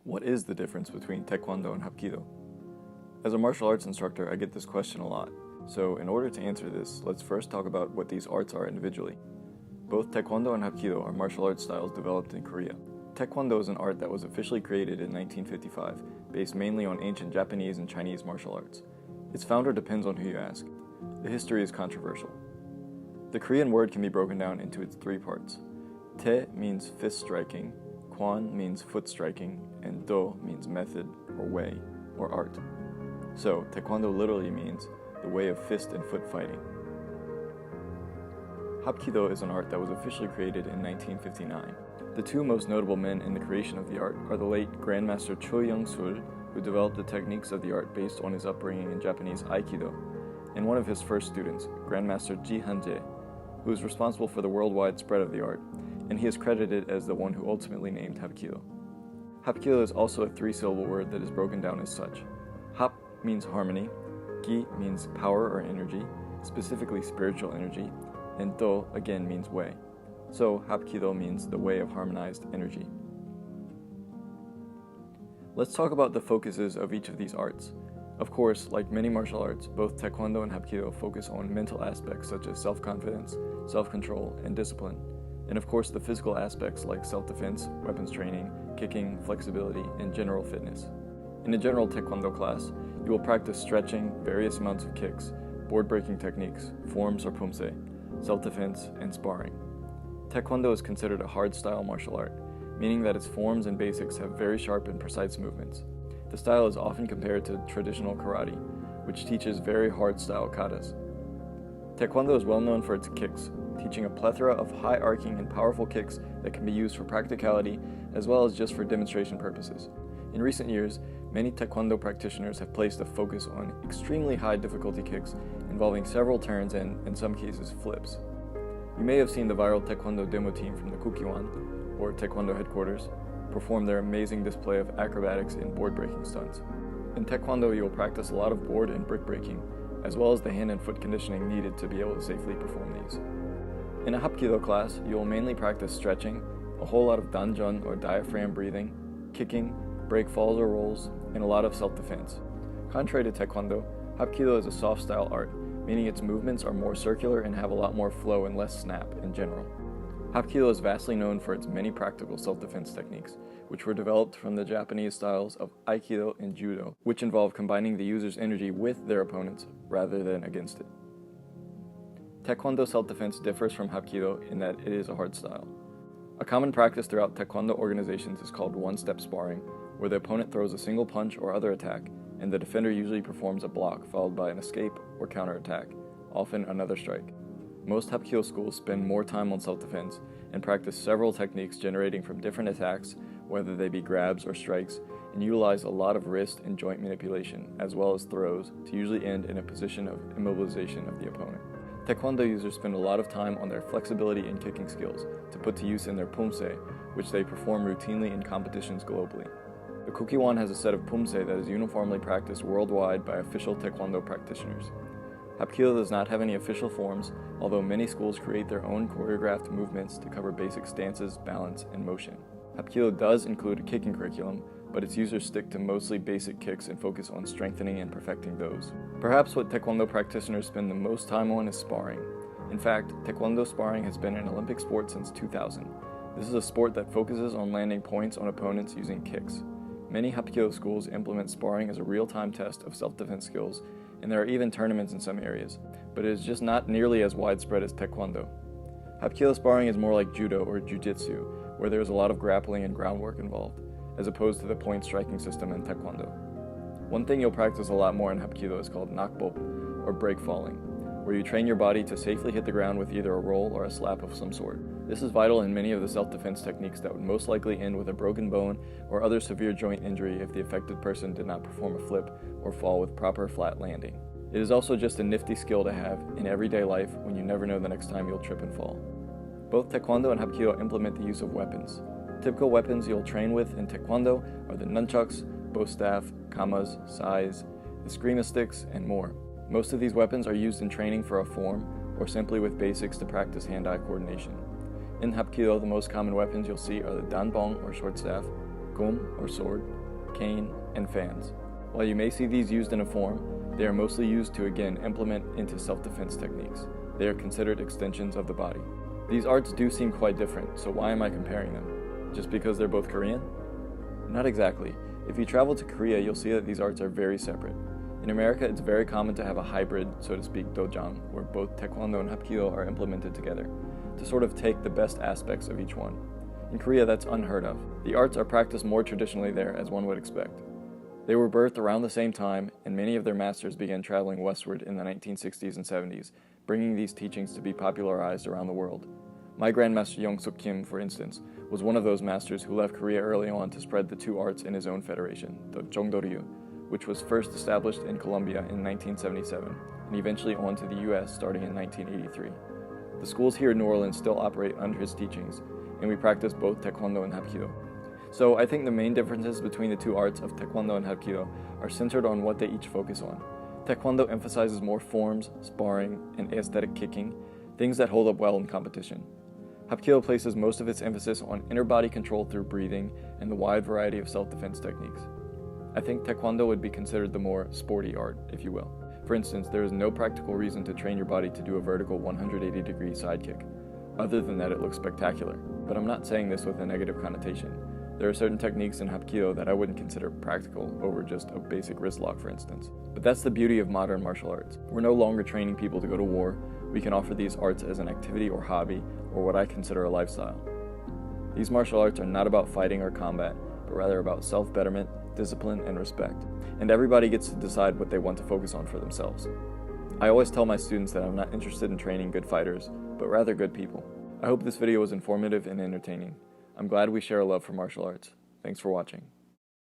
What is the difference between Taekwondo and Hapkido? As a martial arts instructor, I get this question a lot. So in order to answer this, let's first talk about what these arts are individually. Both Taekwondo and Hapkido are martial arts styles developed in Korea. Taekwondo is an art that was officially created in 1955, based mainly on ancient Japanese and Chinese martial arts. Its founder depends on who you ask. The history is controversial. The Korean word can be broken down into its three parts. Te means fist striking, Kwan means foot striking, and Do means method or way or art. So, Taekwondo literally means the way of fist and foot fighting. Hapkido is an art that was officially created in 1959. The two most notable men in the creation of the art are the late Grandmaster Cho Young-sul, who developed the techniques of the art based on his upbringing in Japanese Aikido, and one of his first students, Grandmaster Ji Han-jae, who is responsible for the worldwide spread of the art, and he is credited as the one who ultimately named Hapkido. Hapkido is also a three-syllable word that is broken down as such. Hap means harmony, Ki means power or energy, specifically spiritual energy, and Do again means way. So Hapkido means the way of harmonized energy. Let's talk about the focuses of each of these arts. Of course, like many martial arts, both Taekwondo and Hapkido focus on mental aspects such as self-confidence, self-control, and discipline. And of course the physical aspects like self-defense, weapons training, kicking, flexibility, and general fitness. In a general Taekwondo class, you will practice stretching, various amounts of kicks, board-breaking techniques, forms or pumse, self-defense, and sparring. Taekwondo is considered a hard-style martial art, meaning that its forms and basics have very sharp and precise movements. The style is often compared to traditional karate, which teaches very hard-style katas. Taekwondo is well known for its kicks, teaching a plethora of high-arcing and powerful kicks that can be used for practicality as well as just for demonstration purposes. In recent years, many Taekwondo practitioners have placed a focus on extremely high difficulty kicks involving several turns and, in some cases, flips. You may have seen the viral Taekwondo demo team from the Kukiwan, or Taekwondo headquarters, perform their amazing display of acrobatics and board-breaking stunts. In Taekwondo, you will practice a lot of board and brick breaking, as well as the hand and foot conditioning needed to be able to safely perform these. In a Hapkido class, you will mainly practice stretching, a whole lot of danjeon or diaphragm breathing, kicking, break falls or rolls, and a lot of self-defense. Contrary to Taekwondo, Hapkido is a soft-style art, meaning its movements are more circular and have a lot more flow and less snap in general. Hapkido is vastly known for its many practical self-defense techniques, which were developed from the Japanese styles of Aikido and Judo, which involve combining the user's energy with their opponents rather than against it. Taekwondo self-defense differs from Hapkido in that it is a hard style. A common practice throughout Taekwondo organizations is called one-step sparring, where the opponent throws a single punch or other attack, and the defender usually performs a block followed by an escape or counterattack, often another strike. Most Hapkido schools spend more time on self-defense and practice several techniques generating from different attacks, whether they be grabs or strikes, and utilize a lot of wrist and joint manipulation, as well as throws, to usually end in a position of immobilization of the opponent. Taekwondo users spend a lot of time on their flexibility and kicking skills to put to use in their pumse, which they perform routinely in competitions globally. The Kukiwan has a set of pumse that is uniformly practiced worldwide by official Taekwondo practitioners. Hapkido does not have any official forms, although many schools create their own choreographed movements to cover basic stances, balance, and motion. Hapkido does include a kicking curriculum, but its users stick to mostly basic kicks and focus on strengthening and perfecting those. Perhaps what Taekwondo practitioners spend the most time on is sparring. In fact, Taekwondo sparring has been an Olympic sport since 2000. This is a sport that focuses on landing points on opponents using kicks. Many Hapkido schools implement sparring as a real-time test of self-defense skills, and there are even tournaments in some areas, but it is just not nearly as widespread as Taekwondo. Hapkido sparring is more like Judo or Jiu-Jitsu, where there is a lot of grappling and groundwork involved, as opposed to the point striking system in Taekwondo. One thing you'll practice a lot more in Hapkido is called nakbop, or break falling, where you train your body to safely hit the ground with either a roll or a slap of some sort. This is vital in many of the self-defense techniques that would most likely end with a broken bone or other severe joint injury if the affected person did not perform a flip or fall with proper flat landing. It is also just a nifty skill to have in everyday life when you never know the next time you'll trip and fall. Both Taekwondo and Hapkido implement the use of weapons. Typical weapons you'll train with in Taekwondo are the nunchucks, bow staff, kamas, sais, eskrima sticks, and more. Most of these weapons are used in training for a form or simply with basics to practice hand-eye coordination. In Hapkido, the most common weapons you'll see are the danbong or short staff, gum or sword, cane, and fans. While you may see these used in a form, they are mostly used to again implement into self-defense techniques. They are considered extensions of the body. These arts do seem quite different, so why am I comparing them? Just because they're both Korean? Not exactly. If you travel to Korea, you'll see that these arts are very separate. In America, it's very common to have a hybrid, so to speak, dojang, where both Taekwondo and Hapkido are implemented together, to sort of take the best aspects of each one. In Korea, that's unheard of. The arts are practiced more traditionally there, as one would expect. They were birthed around the same time, and many of their masters began traveling westward in the 1960s and 70s, bringing these teachings to be popularized around the world. My Grandmaster Young-Suk Kim, for instance, was one of those masters who left Korea early on to spread the two arts in his own federation, the Jongdo-ryu, which was first established in Colombia in 1977, and eventually on to the US starting in 1983. The schools here in New Orleans still operate under his teachings, and we practice both Taekwondo and Hapkido. So I think the main differences between the two arts of Taekwondo and Hapkido are centered on what they each focus on. Taekwondo emphasizes more forms, sparring, and aesthetic kicking, things that hold up well in competition. Hapkido places most of its emphasis on inner body control through breathing and the wide variety of self-defense techniques. I think Taekwondo would be considered the more sporty art, if you will. For instance, there is no practical reason to train your body to do a vertical 180-degree side kick, other than that it looks spectacular. But I'm not saying this with a negative connotation. There are certain techniques in Hapkido that I wouldn't consider practical over just a basic wrist lock, for instance. But that's the beauty of modern martial arts. We're no longer training people to go to war. We can offer these arts as an activity or hobby, or what I consider a lifestyle. These martial arts are not about fighting or combat, but rather about self-betterment, discipline, and respect. And everybody gets to decide what they want to focus on for themselves. I always tell my students that I'm not interested in training good fighters, but rather good people. I hope this video was informative and entertaining. I'm glad we share a love for martial arts. Thanks for watching.